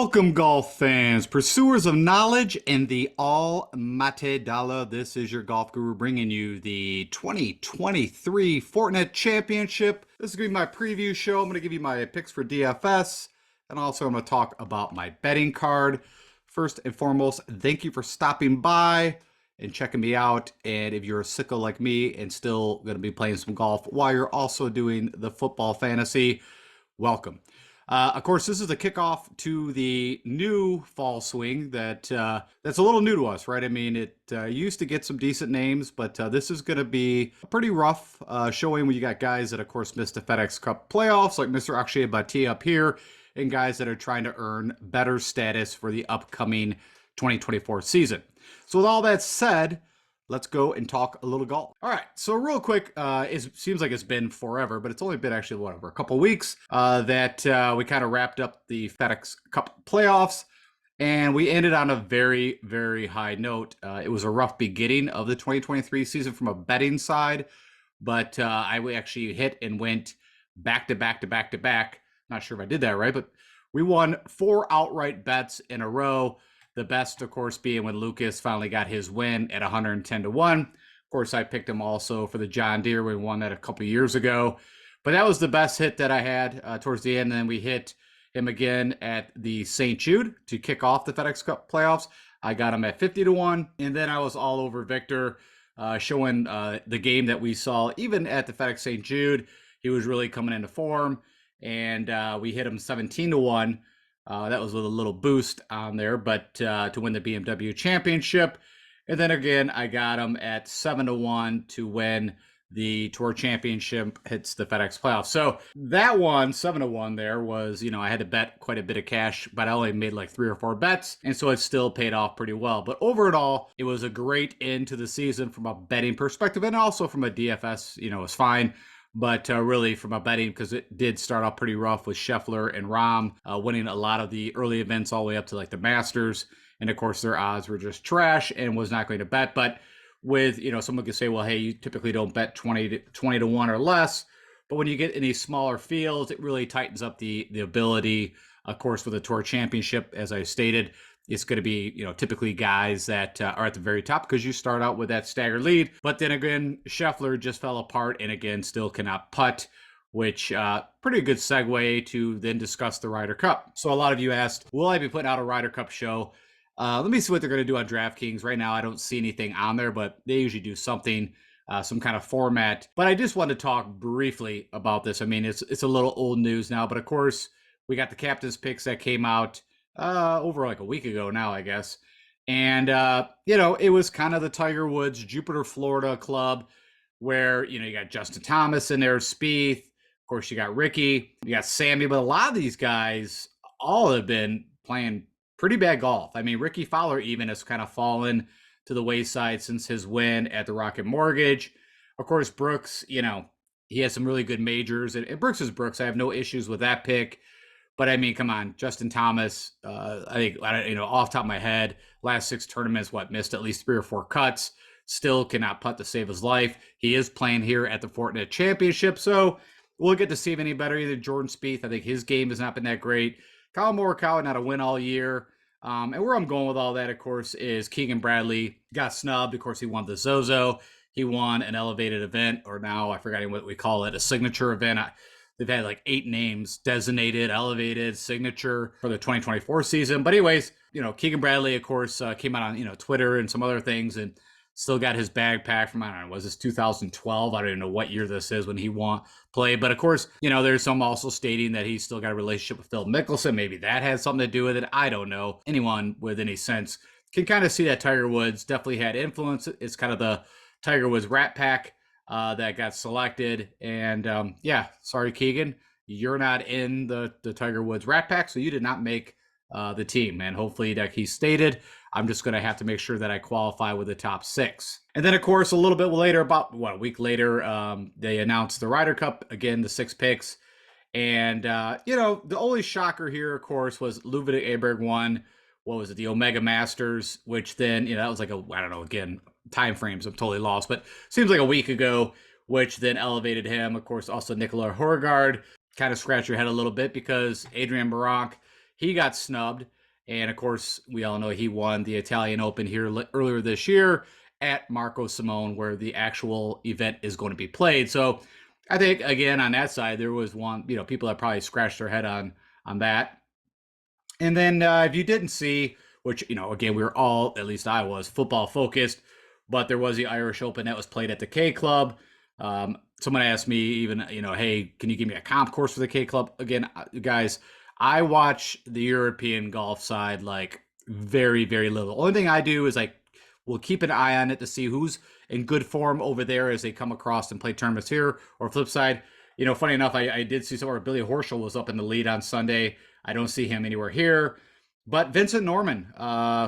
Welcome, golf fans, pursuers of knowledge and the almighty dollar. This is your golf guru bringing you the 2023 Fortinet Championship. This is going to be my preview show. I'm going to give you my picks for DFS, and also I'm going to talk about my betting card. First and foremost, thank you for stopping by and checking me out. And if you're a sicko like me and still going to be playing some golf while you're also doing the football fantasy, welcome. Of course, this is the kickoff to the new fall swing that's a little new to us, right? I mean, it used to get some decent names, but this is going to be a pretty rough showing when you got guys that, of course, missed the FedEx Cup playoffs, like Mr. Akshay Bhatia up here, and guys that are trying to earn better status for the upcoming 2024 season. So with all that said, let's go and talk a little golf. All right, so real quick, it seems like it's been forever, but it's only been actually, whatever, a couple weeks that we kind of wrapped up the FedEx Cup playoffs, and we ended on a very, very high note. It was a rough beginning of the 2023 season from a betting side, but I actually hit and went back to back to back to back. Not sure if I did that right, but we won 4 outright bets in a row. The best, of course, being when Lucas finally got his win at 110 to 1. Of course, I picked him also for the John Deere. We won that a couple years ago. But that was the best hit that I had towards the end. And then we hit him again at the St. Jude to kick off the FedEx Cup playoffs. I got him at 50 to 1. And then I was all over Victor, showing the game that we saw even at the FedEx St. Jude. He was really coming into form. And we hit him 17 to 1. That was with a little boost on there, but to win the BMW Championship. And then again, I got him at 7 to 1 to win the Tour Championship, hits the FedEx playoffs. So that one, 7 to 1 there was, I had to bet quite a bit of cash, but I only made like 3 or 4 bets. And so it still paid off pretty well. But overall, it was a great end to the season from a betting perspective, and also from a DFS, it was fine. But really from a betting, because it did start off pretty rough with Scheffler and Rahm winning a lot of the early events all the way up to like the Masters. And of course, their odds were just trash and was not going to bet. But with, someone could say, well, hey, you typically don't bet 20 to 1 or less. But when you get in these smaller fields, it really tightens up the ability. Of course, with the Tour Championship, as I stated, it's going to be, typically guys that are at the very top because you start out with that staggered lead. But then again, Scheffler just fell apart and again, still cannot putt, which pretty good segue to then discuss the Ryder Cup. So a lot of you asked, will I be putting out a Ryder Cup show? Let me see what they're going to do on Draftkings. Right now, I don't see anything on there, but they usually do something, some kind of format. But I just wanted to talk briefly about this. I mean, it's a little old news now, but of course, we got the captain's picks that came out over like a week ago now, I guess. And, it was kind of the Tiger Woods, Jupiter, Florida club where, you got Justin Thomas in there, Spieth. Of course, you got Ricky, you got Sammy, but a lot of these guys all have been playing pretty bad golf. I mean, Ricky Fowler even has kind of fallen to the wayside since his win at the Rocket Mortgage. Of course, Brooks, he has some really good majors, and Brooks is Brooks. I have no issues with that pick. But I mean, come on, Justin Thomas, I think, off the top of my head, last 6 tournaments, missed at least 3 or 4 cuts, still cannot putt to save his life. He is playing here at the Fortinet Championship, so we'll get to see him any better. Either Jordan Spieth, I think his game has not been that great. Kyle Morikawa, not a win all year. And where I'm going with all that, of course, is Keegan Bradley got snubbed. Of course, he won the Zozo. He won an elevated event, or now I forgot what we call it, a signature event. They've had like 8 names: designated, elevated, signature for the 2024 season. But anyways, Keegan Bradley, of course, came out on, Twitter and some other things and still got his bag packed from, I don't know, was this 2012? I don't even know what year this is when he played. But of course, there's some also stating that he's still got a relationship with Phil Mickelson. Maybe that has something to do with it. I don't know. Anyone with any sense can kind of see that Tiger Woods definitely had influence. It's kind of the Tiger Woods Rat Pack that got selected. And sorry, Keegan, you're not in the Tiger Woods Rat Pack, so you did not make the team. And hopefully, like he stated, I'm just going to have to make sure that I qualify with the top 6. And then, of course, a little bit later, about a week later, they announced the Ryder Cup, again, the 6 picks. And, the only shocker here, of course, was Ludwig Aberg won, what was it, the Omega Masters, which then, that was like I don't know, again, time frames, I'm totally lost, but seems like a week ago, which then elevated him. Of course, also Nicola Horgard. Kind of scratch your head a little bit because Adrian Barak, he got snubbed. And of course, we all know he won the Italian Open here earlier this year at Marco Simone, where the actual event is going to be played. So I think, again, on that side, there was one, people that probably scratched their head on that. And then if you didn't see, which, again, we were all, at least I was, football focused, but there was the Irish Open that was played at the K Club. Someone asked me even, hey, can you give me a comp course for the K Club? Again, guys, I watch the European golf side like very, very little. The only thing I do is like, we'll keep an eye on it to see who's in good form over there as they come across and play tournaments here. Or flip side, funny enough, I did see somewhere Billy Horschel was up in the lead on Sunday. I don't see him anywhere here. But Vincent Norman,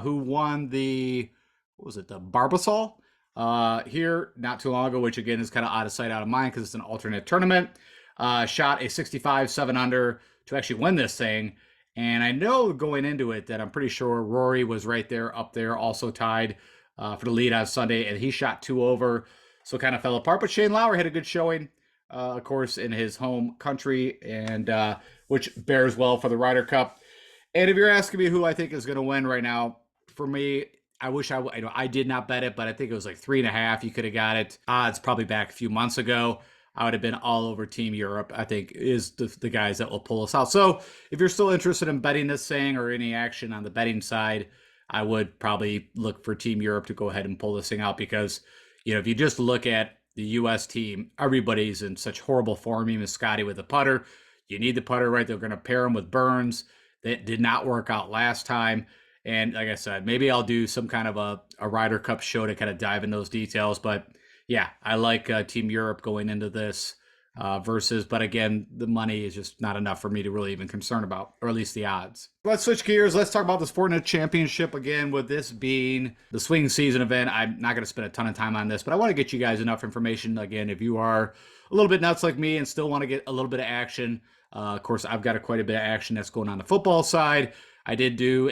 who won the, what was it, the Barbasol here not too long ago, which again is kind of out of sight, out of mind because it's an alternate tournament, shot a 65 7 under to actually win this thing. And I know going into it that I'm pretty sure Rory was right there, up there, also tied for the lead on Sunday, and he shot 2 over, so kind of fell apart. But Shane Lowry had a good showing, of course, in his home country, and which bears well for the Ryder Cup. And if you're asking me who I think is going to win right now, for me, I wish I did not bet it, but I think it was like 3.5. You could have got it. Odds probably back a few months ago. I would have been all over Team Europe, I think, is the guys that will pull us out. So if you're still interested in betting this thing or any action on the betting side, I would probably look for Team Europe to go ahead and pull this thing out because, if you just look at the U.S. team, everybody's in such horrible form, even Scotty with the putter. You need the putter, right? They're going to pair him with Burns. That did not work out last time. And like I said, maybe I'll do some kind of a Ryder Cup show to kind of dive in those details. But yeah, I like Team Europe going into this versus, but again, the money is just not enough for me to really even concern about, or at least the odds. Let's switch gears. Let's talk about this Fortinet Championship again, with this being the swing season event. I'm not going to spend a ton of time on this, but I want to get you guys enough information. Again, if you are a little bit nuts like me and still want to get a little bit of action, of course, I've got quite a bit of action that's going on the football side. I did do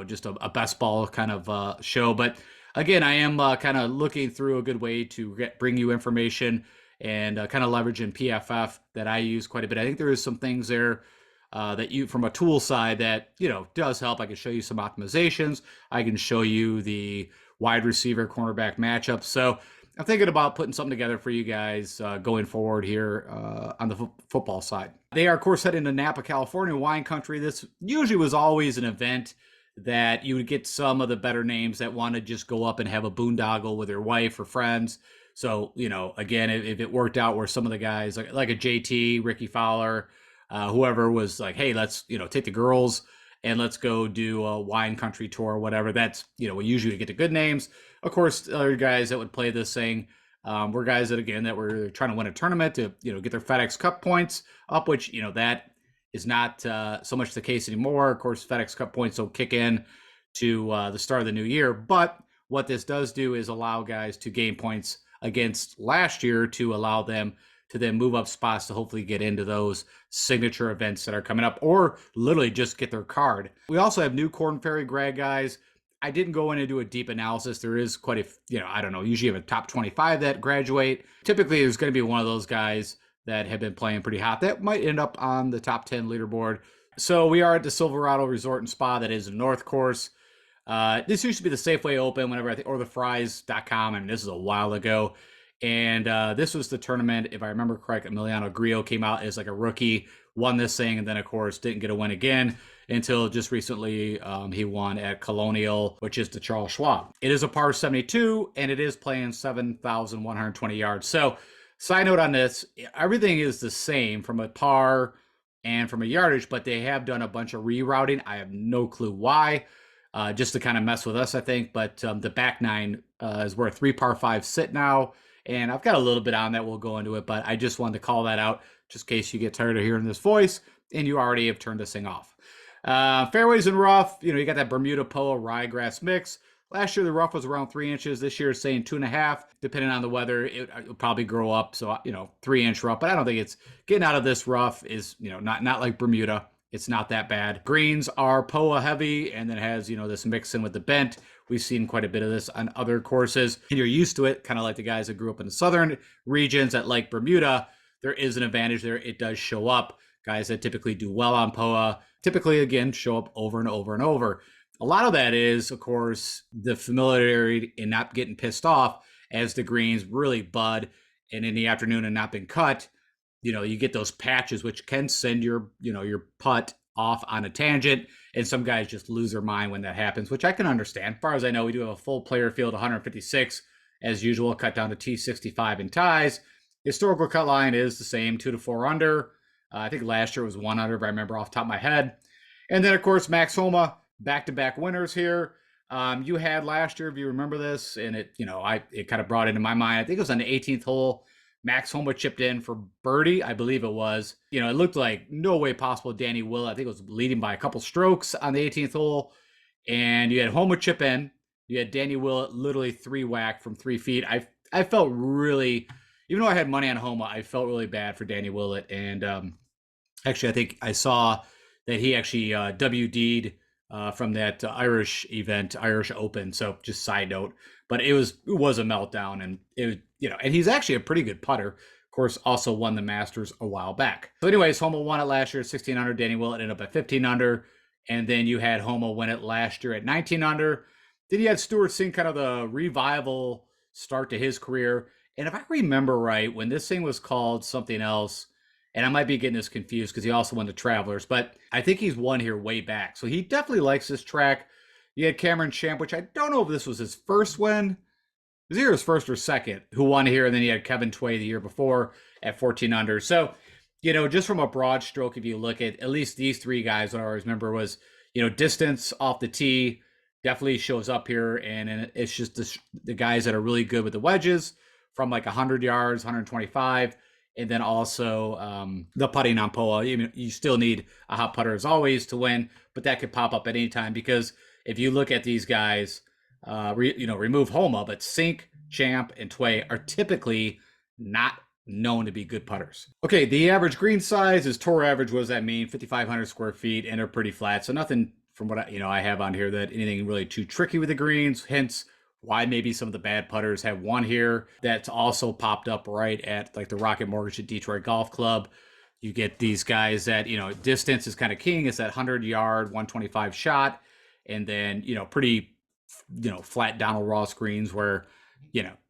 just a best ball kind of show, but again, I am kind of looking through a good way to bring you information and kind of leveraging PFF that I use quite a bit. I think there is some things there that you, from a tool side, that, does help. I can show you some optimizations. I can show you the wide receiver cornerback matchups. So I'm thinking about putting something together for you guys going forward here on the football side. They are, of course, heading to Napa, California, wine country. This usually was always an event that you would get some of the better names that want to just go up and have a boondoggle with their wife or friends. So, again, if it worked out where some of the guys like a JT, Ricky Fowler, whoever was like, hey, let's, take the girls and let's go do a wine country tour or whatever. That's, we usually get the good names. Of course, other guys that would play this thing were guys that, again, that were trying to win a tournament to, get their FedEx Cup points up, which, that is not so much the case anymore. Of course, FedEx Cup points will kick in to the start of the new year. But what this does do is allow guys to gain points against last year to allow them to then move up spots to hopefully get into those signature events that are coming up, or literally just get their card. We also have new Corn Ferry grad guys. I didn't go in and do a deep analysis. There is quite a, I don't know, usually you have a top 25 that graduate. Typically, there's going to be one of those guys that have been playing pretty hot that might end up on the top 10 leaderboard. So we are at the Silverado Resort and Spa. That is the North Course. This used to be the Safeway Open, whenever I think, or the Fries.com. I mean, this is a while ago. And this was the tournament, if I remember correct, Emiliano Grillo came out as like a rookie, won this thing, and then, of course, didn't get a win again until just recently he won at Colonial, which is the Charles Schwab. It is a par 72, and it is playing 7,120 yards. So, side note on this, everything is the same from a par and from a yardage, but they have done a bunch of rerouting. I have no clue why. Just to kind of mess with us, I think. But the back nine is where 3 par 5s sit now. And I've got a little bit on that. We'll go into it. But I just wanted to call that out just in case you get tired of hearing this voice and you already have turned this thing off. Fairways and rough, you got that Bermuda Poa ryegrass mix. Last year, the rough was around 3 inches. This year, it's saying 2.5. Depending on the weather, it'll probably grow up. So, 3-inch rough. But I don't think it's getting out of this rough is, not like Bermuda. It's not that bad. Greens are POA heavy, and then it has, this mix in with the bent. We've seen quite a bit of this on other courses. And you're used to it, kind of like the guys that grew up in the southern regions that like Bermuda. There is an advantage there. It does show up. guys that typically do well on POA, typically, again, show up over and over and over. A lot of that is, of course, the familiarity and not getting pissed off as the greens really bud and in the afternoon and not been cut. You get those patches, which can send your putt off on a tangent. And some guys just lose their mind when that happens, which I can understand. As far as I know, we do have a full player field, 156 as usual, cut down to T65 in ties. Historical cut line is the same, 2 to 4 under. I think last year was 1 under, if I remember off the top of my head. And then, of course, Max Homa, back-to-back winners here. You had last year, if you remember this, and it kind of brought into my mind. I think it was on the 18th hole. Max Homa chipped in for birdie, I believe it was. It looked like no way possible Danny Willett, I think it was leading by a couple strokes on the 18th hole. And you had Homa chip in. You had Danny Willett literally 3-whack from 3 feet. I felt really, even though I had money on Homa, I felt really bad for Danny Willett. And actually, I think I saw that he actually WD'd from that Irish event, Irish Open. So just side note, but it was a meltdown, and it was, and he's actually a pretty good putter. Of course, also won the Masters a while back. So anyways, Homa won it last year at 16 under. Danny Willett ended up at 15 under. And then you had Homa win it last year at 19 under. Then you had Stuart Singh, kind of the revival start to his career. And if I remember right, when this thing was called something else, and I might be getting this confused because he also won the Travelers, but I think he's won here way back. So he definitely likes this track. You had Cameron Champ, which I don't know if this was his first win. It was either his first or second, who won here. And then you had Kevin Tway the year before at 14 under. So, just from a broad stroke, if you look at least these 3 guys, what I always remember was, distance off the tee definitely shows up here. And it's just the guys that are really good with the wedges from like 100 yards, 125. And then also the putting on POA. You still need a hot putter as always to win, but that could pop up at any time, because if you look at these guys, remove Homa, but Sink, Champ, and Tway are typically not known to be good putters. Okay, the average green size is tour average. What does that mean? 5,500 square feet, and they're pretty flat. So nothing from what I have on here that anything really too tricky with the greens. Hence why maybe some of the bad putters have one here. That's also popped up right at like the Rocket Mortgage at Detroit Golf Club. You get these guys that, distance is kind of king. It's that 100-yard, 125 shot. And then, pretty, flat Donald Ross greens where,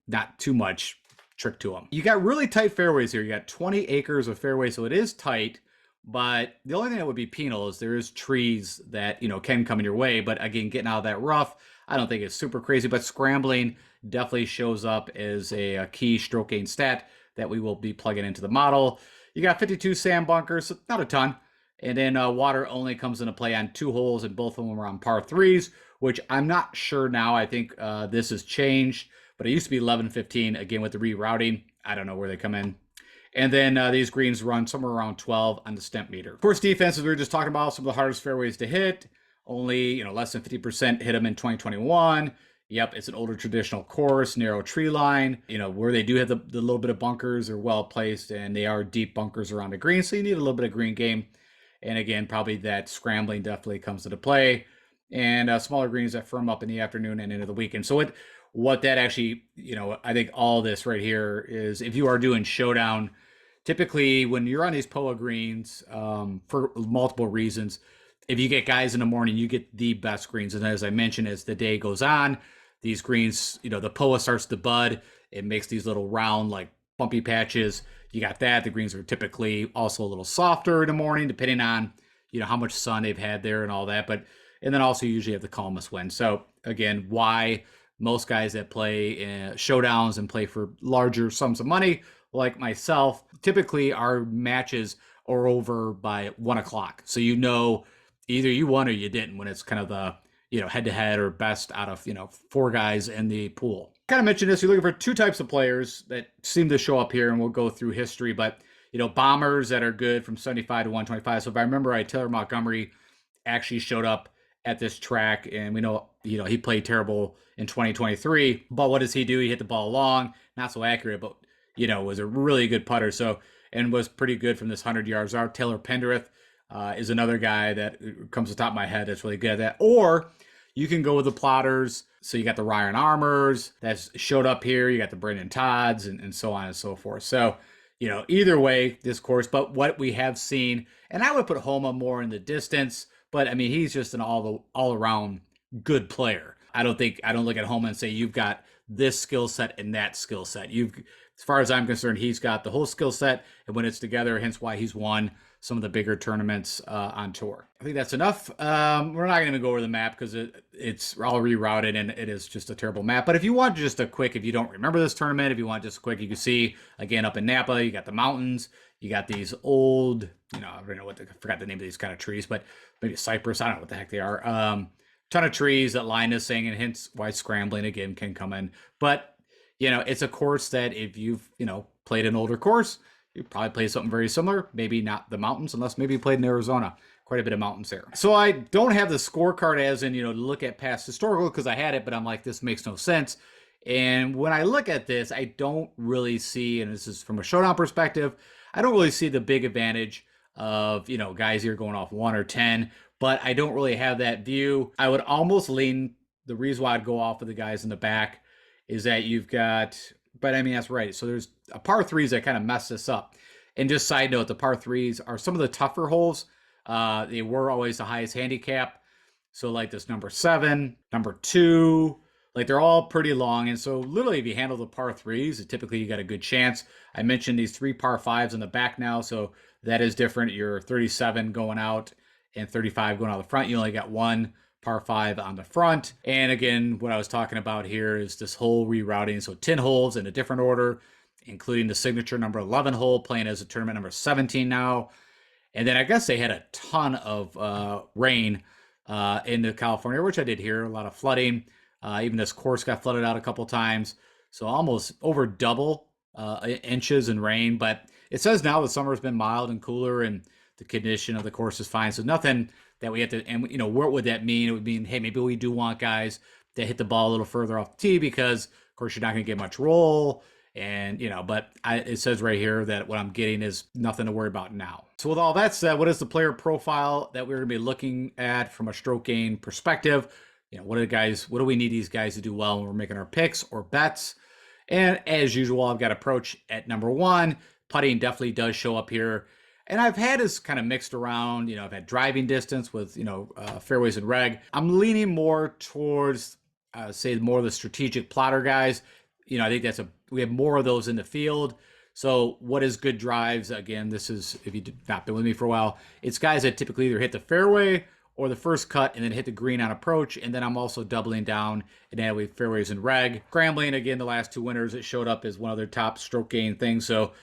not too much trick to them. You got really tight fairways here. You got 20 acres of fairway, so it is tight. But the only thing that would be penal is there is trees that, can come in your way. But again, getting out of that rough, I don't think it's super crazy. But scrambling definitely shows up as a key stroke gain stat that we will be plugging into the model. You got 52 sand bunkers, so not a ton. And then water only comes into play on 2 holes, and both of them are on par 3s, which I'm not sure now. I think this has changed, but it used to be 11, 15, again, with the rerouting. I don't know where they come in. And then these greens run somewhere around 12 on the stemp meter. Of course, defenses, we were just talking about some of the hardest fairways to hit. Only, less than 50% hit them in 2021. Yep, it's an older traditional course, narrow tree line. Where they do have the little bit of bunkers are well placed, and they are deep bunkers around the green, so you need a little bit of green game. And again, probably that scrambling definitely comes into play. And smaller greens that firm up in the afternoon and into the weekend. So what that actually, I think all this right here is, if you are doing showdown, typically when you're on these POA greens, for multiple reasons, if you get guys in the morning, you get the best greens. And as I mentioned, as the day goes on, these greens, the POA starts to bud. It makes these little round, like bumpy patches. You got that. The greens are typically also a little softer in the morning, depending on, how much sun they've had there and all that. And then also usually have the calmest wind. So again, why most guys that play showdowns and play for larger sums of money, like myself, typically our matches are over by 1 o'clock. So either you won or you didn't when it's kind of the head-to-head or best out of 4 guys in the pool. Kind of mentioned this, you're looking for 2 types of players that seem to show up here, and we'll go through history, but bombers that are good from 75 to 125. So if I remember right, Taylor Montgomery actually showed up at this track, and we know he played terrible in 2023, but what does he do? He hit the ball long, not so accurate, but was a really good putter, so, and was pretty good from this 100 yards. Our Taylor Penderith is another guy that comes to the top of my head that's really good at that. Or you can go with the plotters. So you got the Ryan Armours that's showed up here. You got the Brendan Todds and so on and so forth. So, either way, this course, but what we have seen, and I would put Homa more in the distance, but I mean, he's just an all around good player. I don't look at Homa and say you've got this skill set and that skill set. As far as I'm concerned, he's got the whole skill set, and when it's together, hence why he's won some of the bigger tournaments on tour. I think that's enough. We're not going to go over the map because it's all rerouted and it is just a terrible map. But if you want just a quick, if you don't remember this tournament, if you want just a quick, you can see again up in Napa, you got the mountains, you got these old, I don't know I forgot the name of these kind of trees, but maybe cypress. I don't know what the heck they are. Ton of trees that line this thing, and hence why scrambling again can come in. But it's a course that if you've played an older course, you probably play something very similar. Maybe not the mountains, unless maybe you played in Arizona. Quite a bit of mountains there. So I don't have the scorecard as in, to look at past historical because I had it, but I'm like, this makes no sense. And when I look at this, I don't really see, and this is from a showdown perspective, I don't really see the big advantage of, guys here going off 1 or 10, but I don't really have that view. I would almost lean, the reason why I'd go off of the guys in the back is that you've got, but I mean, that's right. So there's a par threes that kind of mess this up. And just side note, the par threes are some of the tougher holes. They were always the highest handicap. So like this number 7, number 2, like they're all pretty long. And so literally if you handle the par threes, typically you got a good chance. I mentioned these 3 par fives in the back now. So that is different. You're 37 going out and 35 going out the front. You only got 1 par 5 on the front. And again, what I was talking about here is this whole rerouting. So 10 holes in a different order, including the signature number 11 hole, playing as a tournament number 17 now. And then I guess they had a ton of rain into California, which I did hear, a lot of flooding. Even this course got flooded out a couple times. So almost over double inches in rain. But it says now the summer's been mild and cooler and the condition of the course is fine. So nothing that we have to, and what would that mean? It would mean, hey, maybe we do want guys that hit the ball a little further off the tee because, of course, you're not going to get much roll. And, but it says right here that what I'm getting is nothing to worry about now. So with all that said, what is the player profile that we're going to be looking at from a stroke gain perspective? What do we need these guys to do well when we're making our picks or bets? And as usual, I've got approach at number 1. Putting definitely does show up here. And I've had this kind of mixed around. I've had driving distance with, fairways and reg. I'm leaning more towards, say, more of the strategic plotter guys. I think we have more of those in the field. So what is good drives? Again, this is, if you've not been with me for a while, it's guys that typically either hit the fairway or the first cut and then hit the green on approach. And then I'm also doubling down and add with fairways and reg. Scrambling, again, the last 2 winners, it showed up as one of their top stroke gain things. So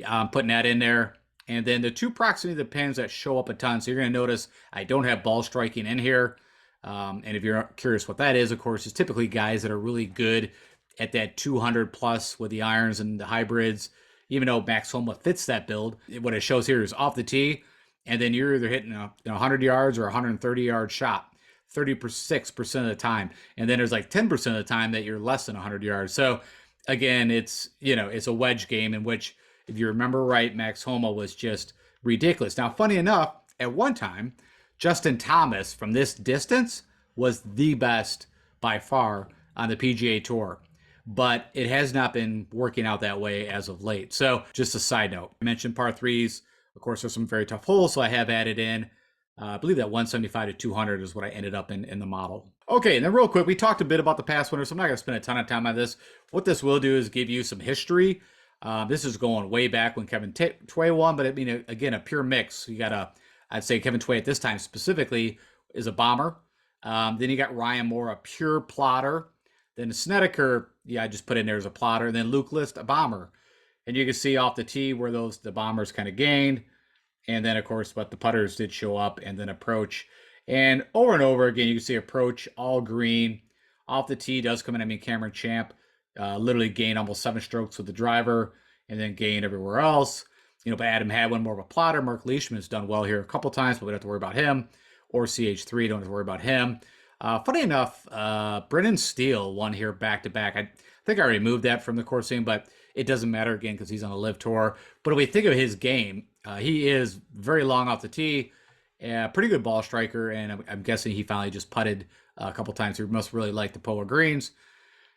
I'm putting that in there. And then the 2 proximity of the pins that show up a ton. So you're going to notice I don't have ball striking in here. And if you're curious what that is, of course, it's typically guys that are really good at that 200 plus with the irons and the hybrids, even though Max Homa fits that build. What it shows here is off the tee, and then you're either hitting a 100 yards or a 130-yard shot 36% of the time. And then there's like 10% of the time that you're less than 100 yards. So again, it's a wedge game in which, if you remember right, Max Homa was just ridiculous. Now, funny enough, at one time, Justin Thomas from this distance was the best by far on the PGA Tour. But it has not been working out that way as of late. So just a side note, I mentioned par threes. Of course, there's some very tough holes, so I have added in, I believe that 175 to 200 is what I ended up in the model. Okay, and then real quick, we talked a bit about the past winners, so I'm not going to spend a ton of time on this. What this will do is give you some history. This is going way back when Kevin Tway won, but I mean, again, a pure mix. You got I'd say Kevin Tway at this time specifically is a bomber. Then you got Ryan Moore, a pure plotter. Then Snedeker, I just put in there as a plotter. And then Luke List, a bomber. And you can see off the tee where the bombers kind of gained. And then, of course, but the putters did show up, and then approach. And over again, you can see approach, all green. Off the tee does come in. I mean, Cameron Champ literally gained almost 7 strokes with the driver and then gained everywhere else. But Adam Hadwin, more of a plotter. Mark Leishman has done well here a couple times, but we don't have to worry about him. Or CH3, don't have to worry about him. Funny enough, Brennan Steele won here back-to-back. I think I already moved that from the course scene, but it doesn't matter again because he's on a live tour. But if we think of his game, he is very long off the tee, pretty good ball striker, and I'm guessing he finally just putted a couple times. He must really like the Polo Greens.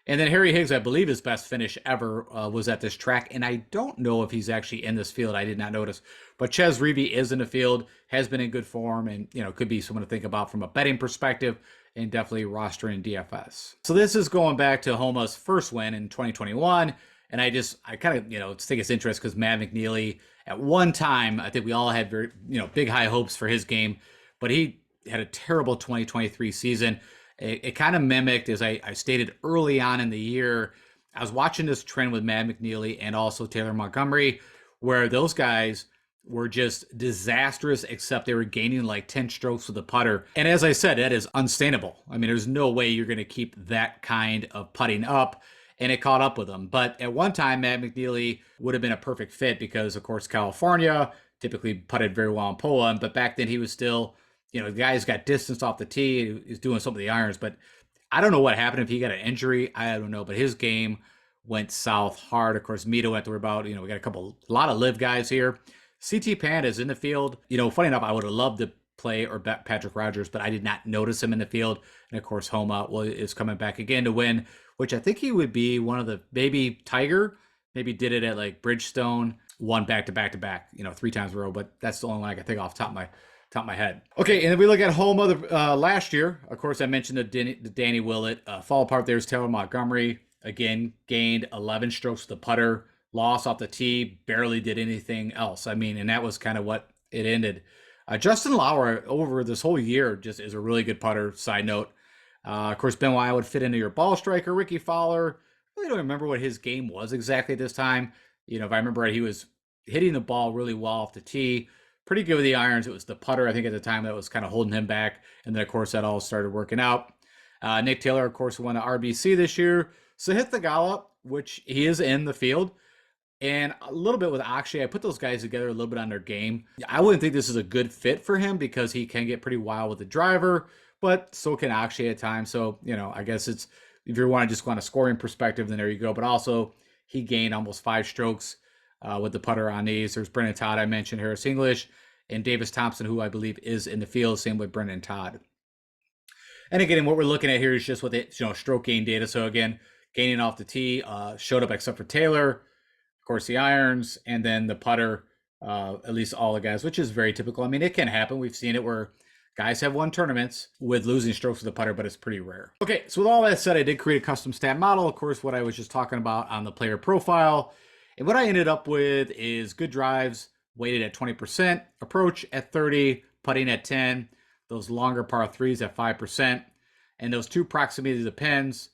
And then Harry Higgs, I believe his best finish ever was at this track. And I don't know if he's actually in this field. I did not notice. But Ches Reavie is in the field, has been in good form, and could be someone to think about from a betting perspective, and definitely rostering DFS. So this is going back to Homa's first win in 2021. And I kind of, think it's interesting because Matt McNeely, at one time, I think we all had very, big high hopes for his game, but he had a terrible 2023 season. It kind of mimicked, as I stated early on in the year, I was watching this trend with Matt McNeely and also Taylor Montgomery, where those guys were just disastrous, except they were gaining like 10 strokes with the putter. And as I said, that is unsustainable. I mean, there's no way you're going to keep that kind of putting up, and it caught up with them. But at one time, Matt McNeely would have been a perfect fit because, of course, California typically putted very well in Poland, but back then he was still, the guy's got distance off the tee. He's doing some of the irons, but I don't know what happened if he got an injury. I don't know, but his game went south hard. Of course, Mito went to about, we got a lot of live guys here. CT Pan is in the field. Funny enough, I would have loved to play or bet Patrick Rogers, but I did not notice him in the field. And of course, Homa is coming back again to win, which I think he would be one of the, maybe Tiger, maybe did it at like Bridgestone, won back to back to back, 3 times in a row, but that's the only one I can think off the top of my head. Okay, and then we look at Homa last year. Of course, I mentioned the Danny Willett. Fall apart there's Taylor Montgomery. Again, gained 11 strokes with the putter, lost off the tee, barely did anything else. I mean, and that was kind of what it ended. Justin Lauer over this whole year just is a really good putter, side note. Of course, Benoit would fit into your ball striker. Ricky Fowler, I really don't remember what his game was exactly at this time. If I remember right, he was hitting the ball really well off the tee. Pretty good with the irons. It was the putter, I think, at the time that was kind of holding him back. And then, of course, that all started working out. Nick Taylor, of course, won the RBC this year. Sahith Theegala, which he is in the field. And a little bit with Akshay, I put those guys together a little bit on their game. I wouldn't think this is a good fit for him because he can get pretty wild with the driver, but so can Akshay at times. So, I guess it's, if you want to just go on a scoring perspective, then there you go. But also, he gained almost 5 strokes with the putter on these. There's Brendan Todd, I mentioned, Harris English, and Davis Thompson, who I believe is in the field. Same with Brendan Todd. And again, what we're looking at here is just with it, stroke gain data. So again, gaining off the tee, showed up except for Taylor. Of course, the irons, and then the putter, at least all the guys, which is very typical. I mean, it can happen. We've seen it where guys have won tournaments with losing strokes with the putter, but it's pretty rare. Okay, so with all that said, I did create a custom stat model. Of course, what I was just talking about on the player profile. And what I ended up with is good drives weighted at 20%, approach at 30%, putting at 10%, those longer par 3s at 5%, and those 2 proximity to the pins,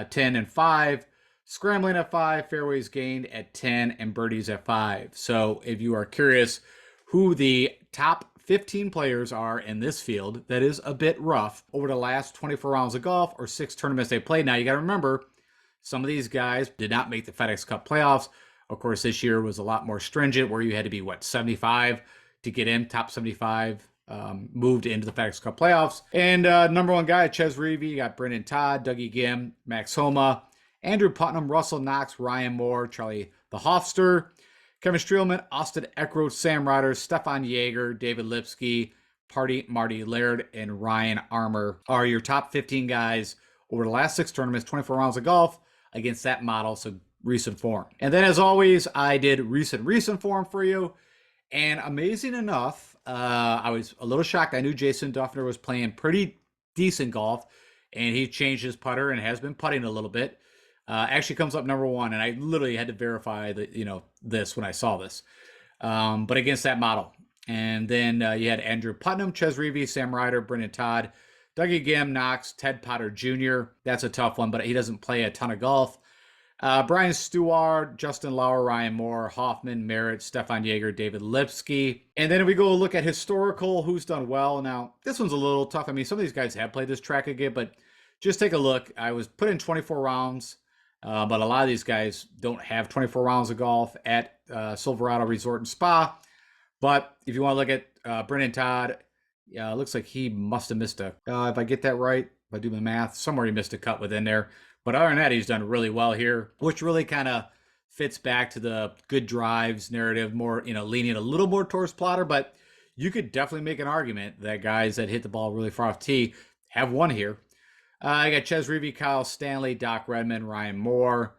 10 and 5, scrambling at 5, fairways gained at 10, and birdies at 5. So if you are curious who the top 15 players are in this field, that is a bit rough, over the last 24 rounds of golf or 6 tournaments they played. Now you got to remember, some of these guys did not make the FedEx Cup playoffs. Of course, this year was a lot more stringent, where you had to be, 75 to get in, top 75, moved into the FedEx Cup playoffs. And number 1 guy, Ches Reavie, you got Brendan Todd, Dougie Gim, Max Homa, Andrew Putnam, Russell Knox, Ryan Moore, Charlie the Hofster, Kevin Streelman, Austin Eckroat, Sam Ryder, Stefan Jaeger, David Lipsky, Marty Laird, and Ryan Armour are your top 15 guys over the last 6 tournaments, 24 rounds of golf against that model. So recent form. And then, as always, I did recent form for you. And amazing enough, I was a little shocked. I knew Jason Duffner was playing pretty decent golf, and he changed his putter and has been putting a little bit. Actually comes up number 1, and I literally had to verify that, this when I saw this. But against that model. And then you had Andrew Putnam, Ches Reavie, Sam Ryder, Brendan Todd, Dougie Gim, Knox, Ted Potter Jr. That's a tough one, but he doesn't play a ton of golf. Brian Stewart, Justin Lauer, Ryan Moore, Hoffman, Merritt, Stefan Jaeger, David Lipsky. And then if we go look at historical, who's done well. Now, this one's a little tough. I mean, some of these guys have played this track again, but just take a look. I was put in 24 rounds, but a lot of these guys don't have 24 rounds of golf at Silverado Resort and Spa. But if you want to look at Brendan Todd, it looks like he must have missed if I get that right, if I do my math, somewhere he missed a cut within there. But other than that, he's done really well here, which really kind of fits back to the good drives narrative, more, leaning a little more towards plotter. But you could definitely make an argument that guys that hit the ball really far off tee have won here. I got Ches Reavie, Kyle Stanley, Doc Redman, Ryan Moore,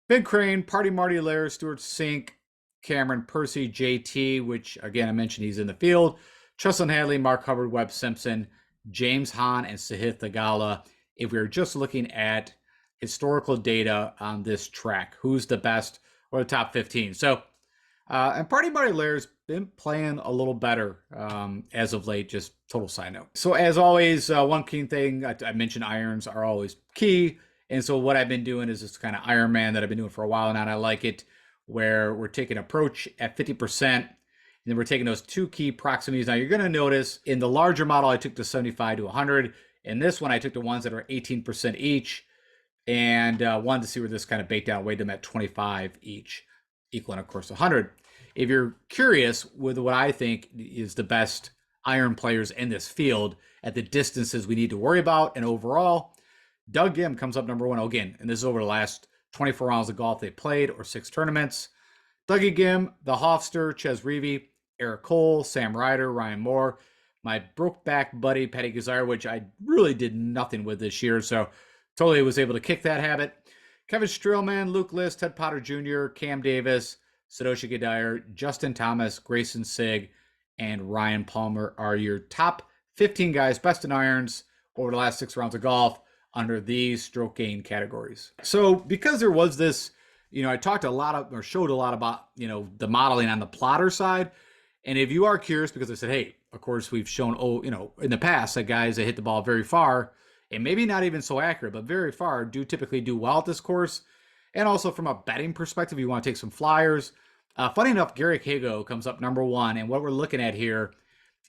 Ben Crane, Party Marty Lair, Stuart Sink, Cameron Percy, JT, which again I mentioned he's in the field, Tristan Hadley, Mark Hubbard, Webb Simpson, James Hahn, and Sahith Theegala. If we were just looking at historical data on this track, who's the best or the top 15. So, and Party Marty Lair's been playing a little better as of late, just total side note. So as always, one key thing, I mentioned irons are always key. And so what I've been doing is this kind of Iron Man that I've been doing for a while now, and I like it, where we're taking approach at 50%, and then we're taking those two key proximities. Now you're going to notice in the larger model, I took the 75 to 100. In this one, I took the ones that are 18% each, and wanted to see where this kind of baked out, weighed them at 25 each, equaling, of course, 100. If you're curious with what I think is the best iron players in this field at the distances we need to worry about and overall, Doug Gim comes up number one again, and this is over the last 24 rounds of golf they played or 6 tournaments. Dougie Gim, the Hofster, Ches Reavie, Eric Cole, Sam Ryder, Ryan Moore, my Brokeback buddy, Patty Gazar, which I really did nothing with this year, so totally was able to kick that habit. Kevin Streelman, Luke List, Ted Potter Jr., Cam Davis, Satoshi Gadire, Justin Thomas, Grayson Sigg, and Ryan Palmer are your top 15 guys, best in irons over the last 6 rounds of golf under these stroke gain categories. So because there was this, I talked a lot of, or showed a lot about, the modeling on the plotter side. And if you are curious, because I said, hey, of course, we've shown, in the past that guys that hit the ball very far, and maybe not even so accurate, but very far, do typically do well at this course. And also from a betting perspective, you want to take some flyers. Funny enough, Garrick Hago comes up number one. And what we're looking at here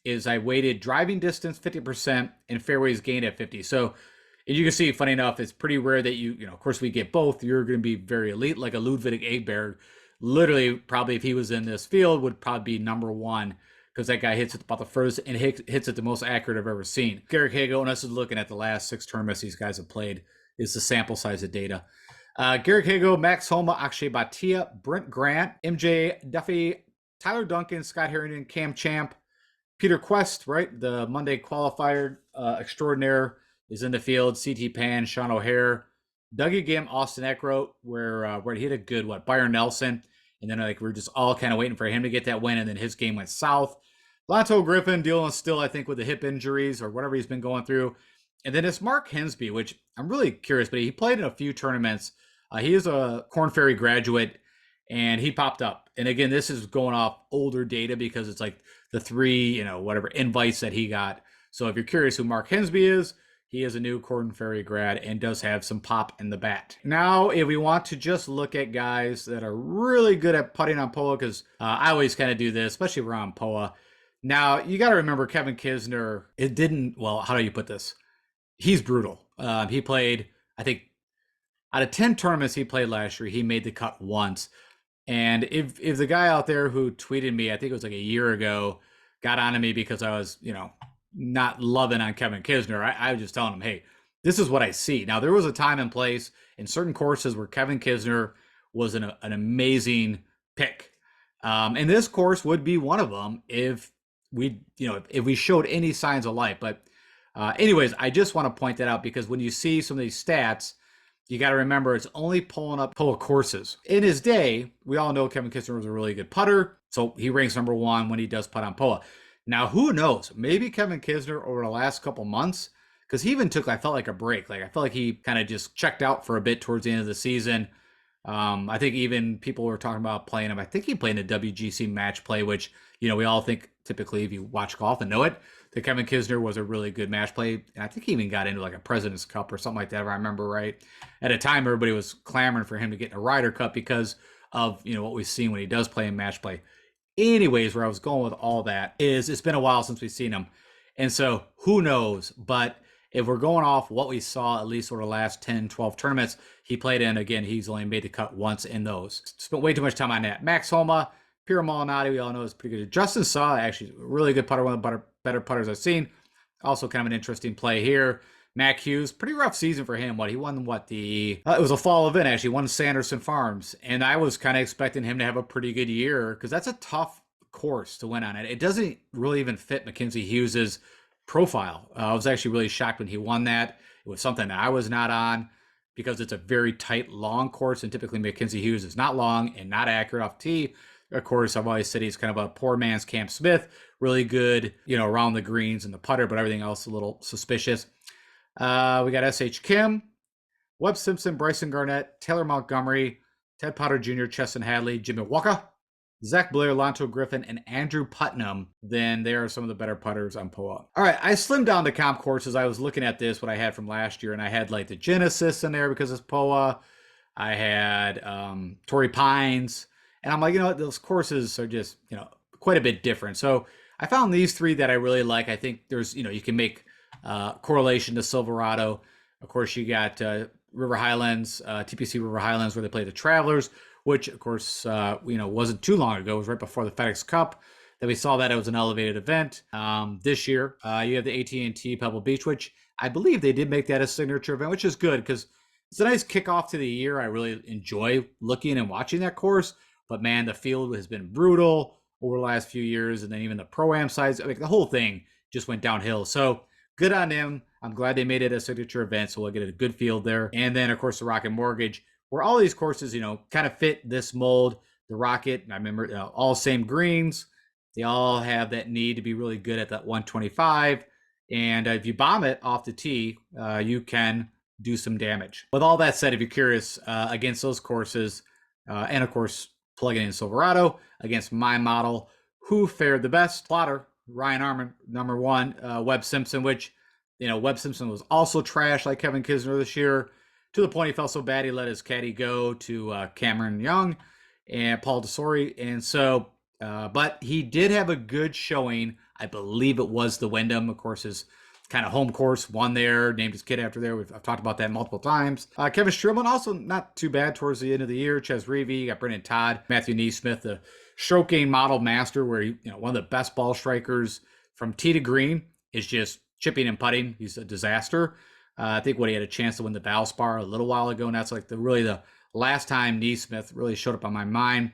is I weighted driving distance 50% and fairways gained at 50. So as you can see, funny enough, it's pretty rare that of course, we get both. You're going to be very elite, like a Ludwig Egbert. Literally, probably if he was in this field, would probably be number one, because that guy hits it about the furthest and hits it the most accurate I've ever seen. Garrick Hago, and us is looking at the last 6 tournaments these guys have played, is the sample size of data. Garrick Hago, Max Homa, Akshay Bhatia, Brent Grant, MJ Duffy, Tyler Duncan, Scott Harrington, Cam Champ, Peter Quest, right? The Monday qualifier extraordinaire is in the field. CT Pan, Sean O'Hare, Dougie Gim, Austin Eckroat, where he hit a good, Byron Nelson. And then we're just all kind of waiting for him to get that win. And then his game went south. Lanto Griffin dealing still, I think, with the hip injuries or whatever he's been going through. And then it's Mark Hensby, which I'm really curious, but he played in a few tournaments. He is a Korn Ferry graduate, and he popped up. And again, this is going off older data because it's like the 3, invites that he got. So if you're curious who Mark Hensby is, he is a new Korn Ferry grad and does have some pop in the bat. Now, if we want to just look at guys that are really good at putting on POA, because I always kind of do this, especially around POA. Now, you got to remember Kevin Kisner, how do you put this? He's brutal. He played, I think, out of 10 tournaments he played last year, he made the cut once. And if the guy out there who tweeted me, I think it was like a year ago, got onto me because I was, not loving on Kevin Kisner, I was just telling him, hey, this is what I see. Now, there was a time and place in certain courses where Kevin Kisner was an amazing pick. And this course would be one of them if we showed any signs of life. But anyways, I just want to point that out because when you see some of these stats, you got to remember it's only pulling up POA courses. In his day, we all know Kevin Kisner was a really good putter, so he ranks number one when he does putt on POA. Now, who knows? Maybe Kevin Kisner over the last couple months, because he even took, I felt like a break. I felt like he kind of just checked out for a bit towards the end of the season. I think even people were talking about playing him. I think he played in the WGC match play, which, we all think typically if you watch golf and know it, that Kevin Kisner was a really good match play. And I think he even got into a President's Cup or something like that, if I remember right. At a time, everybody was clamoring for him to get in a Ryder Cup because of, what we've seen when he does play in match play. Anyways, where I was going with all that is it's been a while since we've seen him. And so who knows? But if we're going off what we saw, at least over the last 10, 12 tournaments he played in, again, he's only made the cut once in those. Spent way too much time on that. Max Homa, Pierre Molinari, we all know is pretty good. Justin Saw, actually, a really good putter, one of the better putters I've seen. Also kind of an interesting play here. Mac Hughes, pretty rough season for him. He won it was a fall event, actually, won Sanderson Farms. And I was kind of expecting him to have a pretty good year because that's a tough course to win on it. It doesn't really even fit Mackenzie Hughes's profile. I was actually really shocked when he won that. It was something that I was not on because it's a very tight, long course, and typically Mackenzie Hughes is not long and not accurate off tee. Of course, I've always said he's kind of a poor man's Cam Smith, really good, around the greens and the putter, but everything else a little suspicious. We got S.H. Kim, Webb Simpson, Bryson Garnett, Taylor Montgomery, Ted Potter Jr., Chesson Hadley, Jimmy Walker, Zach Blair, Lonto Griffin, and Andrew Putnam. Then they are some of the better putters on POA. All right, I slimmed down the comp courses. I was looking at this, what I had from last year, and I had like the Genesis in there because it's POA. I had Torrey Pines, and I'm like, those courses are just, quite a bit different. So I found these three that I really like. I think there's, you can make correlation to Silverado. Of course, you got River Highlands, TPC River Highlands, where they play the Travelers, which, of course, wasn't too long ago. It was right before the FedEx Cup that we saw that it was an elevated event. This year, you have the AT&T Pebble Beach, which I believe they did make that a signature event, which is good because it's a nice kickoff to the year. I really enjoy looking and watching that course. But, man, the field has been brutal over the last few years, and then even the Pro-Am sides. The whole thing just went downhill. So good on them. I'm glad they made it a signature event, so we'll get a good field there. And then, of course, the Rocket Mortgage, where all these courses, kind of fit this mold. The Rocket, I remember, all same greens. They all have that need to be really good at that 125. And if you bomb it off the tee, you can do some damage. With all that said, if you're curious, against those courses, and of course, plugging in Silverado against my model, who fared the best? Plotter, Ryan Armour, number one, Webb Simpson, which, Webb Simpson was also trash like Kevin Kisner this year, to the point he felt so bad he let his caddy go to Cameron Young and Paul Tesori. And so, but he did have a good showing. I believe it was the Wyndham, of course, his kind of home course, won there, named his kid after there. I've talked about that multiple times. Kevin Streelman, also not too bad towards the end of the year. Ches Reavie, got Brendan Todd, Matthew Neesmith, the stroke game model master, where he, one of the best ball strikers from tee to green, is just chipping and putting. He's a disaster. I think he had a chance to win the Valspar a little while ago, and that's like the last time Neesmith really showed up on my mind.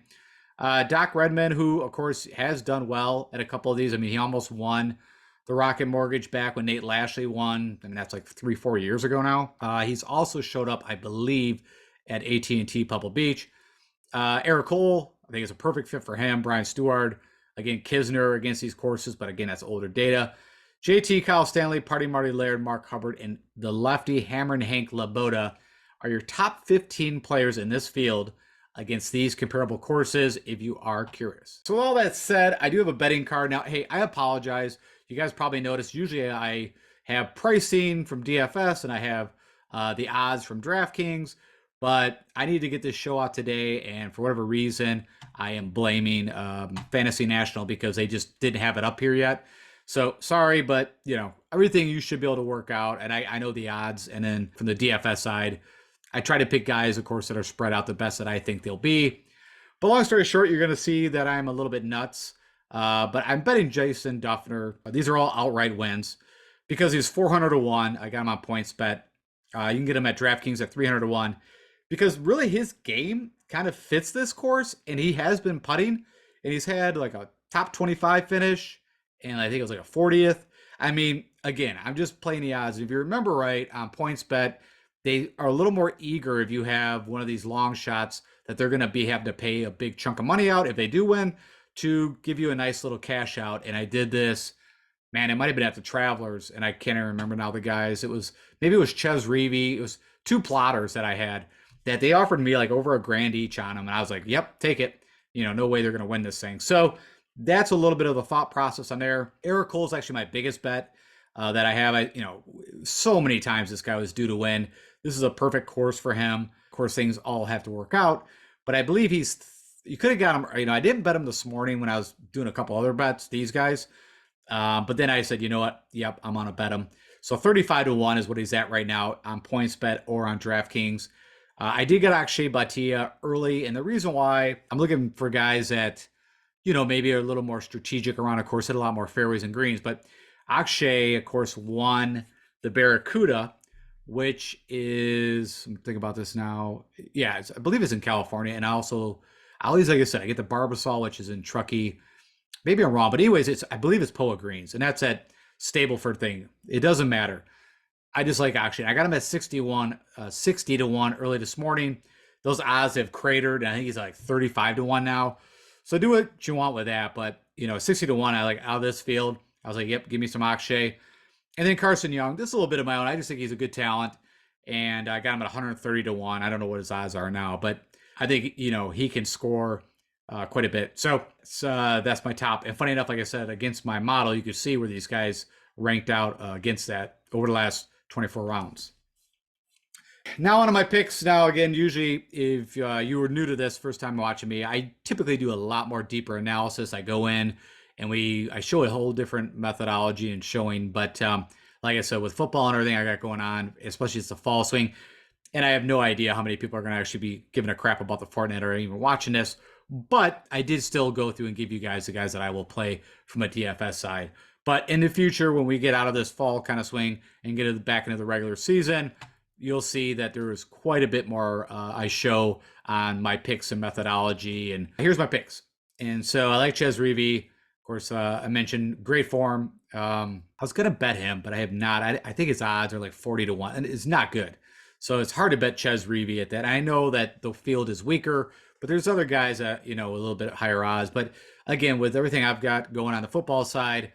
Doc Redman, who of course has done well at a couple of these. I mean, he almost won the Rocket Mortgage back when Nate Lashley won. I mean, that's like 3-4 years ago now. He's also showed up, I believe, at AT&T Pebble Beach. Eric Cole, I think it's a perfect fit for him. Brian Stewart, again, Kisner against these courses, but again, that's older data. JT, Kyle Stanley, Party Marty Laird, Mark Hubbard, and the lefty Hammer and Hank Laboda are your top 15 players in this field against these comparable courses, if you are curious. So with all that said, I do have a betting card. Now, hey, I apologize. You guys probably noticed, usually I have pricing from DFS and I have the odds from Draftkings, but I need to get this show out today, and for whatever reason, I am blaming Fantasy National because they just didn't have it up here yet. So sorry, but everything you should be able to work out, and I know the odds. And then from the DFS side, I try to pick guys, of course, that are spread out the best that I think they'll be. But long story short, you're going to see that I'm a little bit nuts. But I'm betting Jason Duffner. These are all outright wins because he's 400 to 1. I got him on PointsBet. You can get him at DraftKings at 300 to 1 because really his game kind of fits this course, and he has been putting, and he's had like a top 25 finish, and I think it was like a 40th. I mean, again, I'm just playing the odds. If you remember right, on PointsBet, they are a little more eager if you have one of these long shots that they're going to have to pay a big chunk of money out if they do win to give you a nice little cash out. And I did this, man, it might have been at the Travelers, and I can't even remember now the guys. Maybe it was Ches Reavie. It was two plotters that I had that they offered me like over $1,000 each on them. And I was like, yep, take it. No way they're going to win this thing. So that's a little bit of the thought process on there. Eric Cole is actually my biggest bet that I have. So many times this guy was due to win. This is a perfect course for him. Of course, things all have to work out, but I believe you could have got him. I didn't bet him this morning when I was doing a couple other bets, these guys. But then I said, you know what? Yep, I'm going to bet him. So 35 to 1 is what he's at right now on PointsBet or on DraftKings. I did get Akshay Bhatia early, and the reason why I'm looking for guys that, maybe are a little more strategic around a course, hit a lot more fairways and greens. But Akshay, of course, won the Barracuda, which is, I'm thinking about this now. Yeah, I believe it's in California. And I always, like I said, I get the Barbasol, which is in Truckee. Maybe I'm wrong, but anyways, I believe it's Poa Greens, and that's at Stableford thing. It doesn't matter. I just like auction. I got him at 60 to 1 early this morning. Those odds have cratered. And I think he's like 35 to 1 now. So do what you want with that. But, 60 to 1, I like out of this field. I was like, yep, give me some Akshay. And then Carson Young, this is a little bit of my own. I just think he's a good talent. And I got him at 130 to 1. I don't know what his odds are now, but I think, he can score quite a bit. So that's my top. And funny enough, like I said, against my model, you could see where these guys ranked out against that over the last 24 rounds. Now on to my picks. Now again, usually if you were new to this first time watching me, I typically do a lot more deeper analysis. I go in and I show a whole different methodology and showing. But like I said, with football and everything I got going on, especially it's the fall swing, and I have no idea how many people are going to actually be giving a crap about the Fortinet or even watching this. But I did still go through and give you guys the guys that I will play from a DFS side. But in the future, when we get out of this fall kind of swing and get back into the regular season, you'll see that there is quite a bit more I show on my picks and methodology. And here's my picks. And so I like Ches Reavie. Of course, I mentioned great form. I was going to bet him, but I have not. I think his odds are like 40 to 1, and it's not good. So it's hard to bet Ches Reavie at that. I know that the field is weaker, but there's other guys that, a little bit higher odds. But again, with everything I've got going on the football side,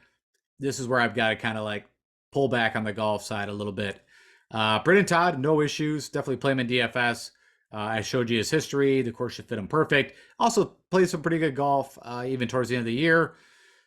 this is where I've got to kind of like pull back on the golf side a little bit. Brendan Todd, no issues. Definitely play him in DFS. I showed you his history. The course should fit him perfect. Also played some pretty good golf, even towards the end of the year.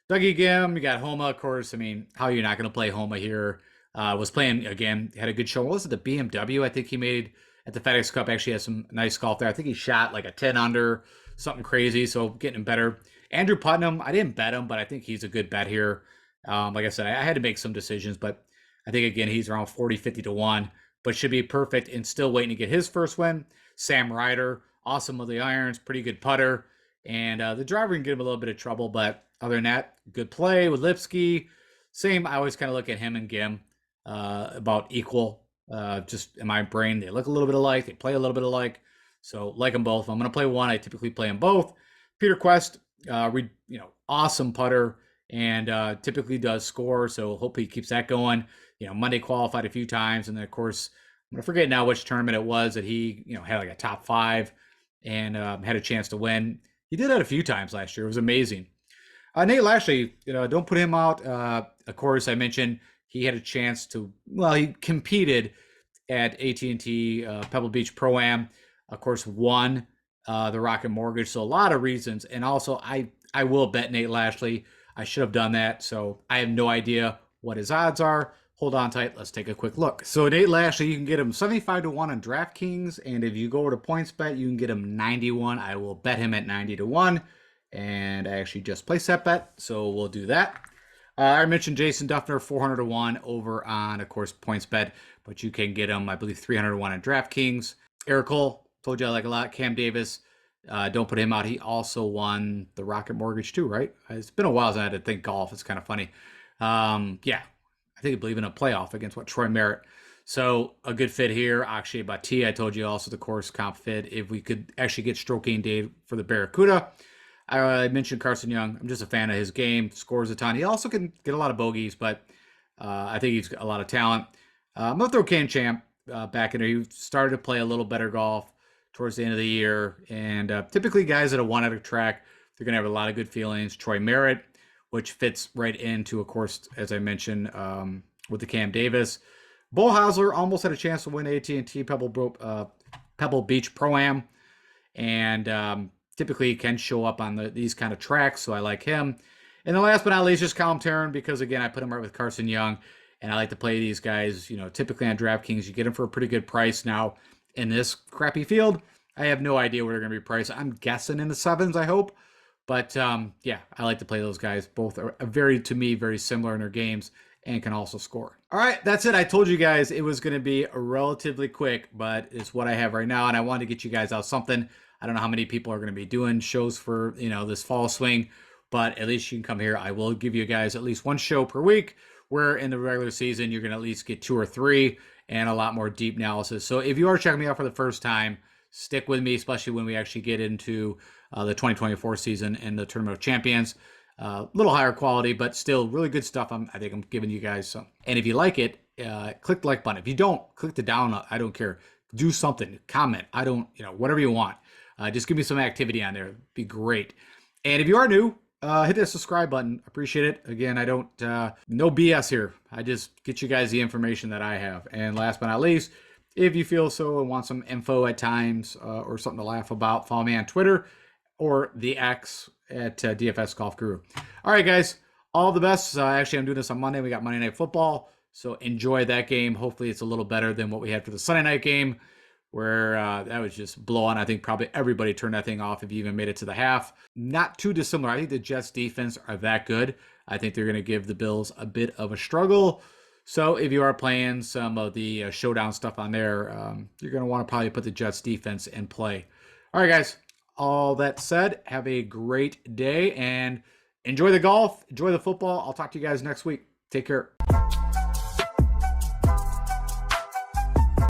Dougie Gim, you got Homa, of course. I mean, how are you not going to play Homa here? Was playing, again, had a good show. What was it, the BMW I think he made at the FedEx Cup? Actually had some nice golf there. I think he shot like a 10 under, something crazy, so getting him better. Andrew Putnam, I didn't bet him, but I think he's a good bet here. Like I said, I had to make some decisions, but I think, again, he's around 40, 50 to 1, but should be perfect and still waiting to get his first win. Sam Ryder, awesome with the irons, pretty good putter. And the driver can get him a little bit of trouble, but other than that, good play with Lipsky. Same, I always kind of look at him and Gim about equal. Just in my brain, they look a little bit alike. They play a little bit alike. So like them both. If I'm going to play one, I typically play them both. Peter Quest, awesome putter and typically does score. So hope he keeps that going. Monday qualified a few times. And then, of course, I'm going to forget now which tournament it was that he, had like a top 5 and had a chance to win. He did that a few times last year. It was amazing. Nate Lashley, don't put him out. Of course, I mentioned he had a chance to, he competed at AT&T Pebble Beach Pro-Am. Of course, won the Rocket Mortgage. So a lot of reasons. And also, I will bet Nate Lashley. I should have done that. So I have no idea what his odds are. Hold on tight. Let's take a quick look. So Nate Lashley, you can get him 75 to 1 on DraftKings. And if you go over to PointsBet, you can get him 91. I will bet him at 90 to 1. And I actually just placed that bet. So we'll do that. I mentioned Jason Duffner, 400 to 1 over on, of course, PointsBet. But you can get him, I believe, 300 to 1 on DraftKings. Eric Cole, told you I like a lot. Cam Davis, don't put him out. He also won the Rocket Mortgage too, right? It's been a while since I had to think golf. It's kind of funny. I think I believe in a playoff against Troy Merritt. So a good fit here. Akshay Bhatti, I told you also the course comp fit. If we could actually get stroke gain day for the Barracuda. I mentioned Carson Young. I'm just a fan of his game. Scores a ton. He also can get a lot of bogeys, but I think he's got a lot of talent. I'm going to throw Ken Champ back in there. He started to play a little better golf towards the end of the year. And typically guys that have won at a track, they're going to have a lot of good feelings. Troy Merritt, which fits right into, of course, as I mentioned, with the Cam Davis. Bo Hausler almost had a chance to win AT&T Pebble Beach Pro-Am. And typically can show up on these kind of tracks, so I like him. And then last but not least, just Callum Tarrant, because, again, I put him right with Carson Young. And I like to play these guys, typically on DraftKings. You get them for a pretty good price. Now, in this crappy field, I have no idea where they're going to be priced. I'm guessing in the 7s, I hope. But, I like to play those guys. Both are to me, very similar in their games and can also score. All right, that's it. I told you guys it was going to be relatively quick, but it's what I have right now. And I wanted to get you guys out something. I don't know how many people are going to be doing shows for, this fall swing, but at least you can come here. I will give you guys at least one show per week, where in the regular season, you're going to at least get 2 or 3 and a lot more deep analysis. So if you are checking me out for the first time, stick with me, especially when we actually get into the 2024 season and the Tournament of Champions. little higher quality, but still really good stuff. I think I'm giving you guys some. And if you like it, click the like button. If you don't, click the down. I don't care. Do something. Comment. I don't, whatever you want. Just give me some activity on there. It'd be great. And if you are new, hit that subscribe button. Appreciate it. Again, I don't, no BS here. I just get you guys the information that I have. And last but not least, if you feel so and want some info at times or something to laugh about, follow me on Twitter or the X at DFS Golf Guru. All right, guys, all the best. Actually, I'm doing this on Monday. We got Monday Night Football, so enjoy that game. Hopefully, it's a little better than what we had for the Sunday night game, where that was just blowout. I think probably everybody turned that thing off if you even made it to the half. Not too dissimilar. I think the Jets defense are that good. I think they're going to give the Bills a bit of a struggle. So if you are playing some of the showdown stuff on there, you're going to want to probably put the Jets defense in play. All right, guys. All that said, have a great day and enjoy the golf, enjoy the football. I'll talk to you guys next week. Take care.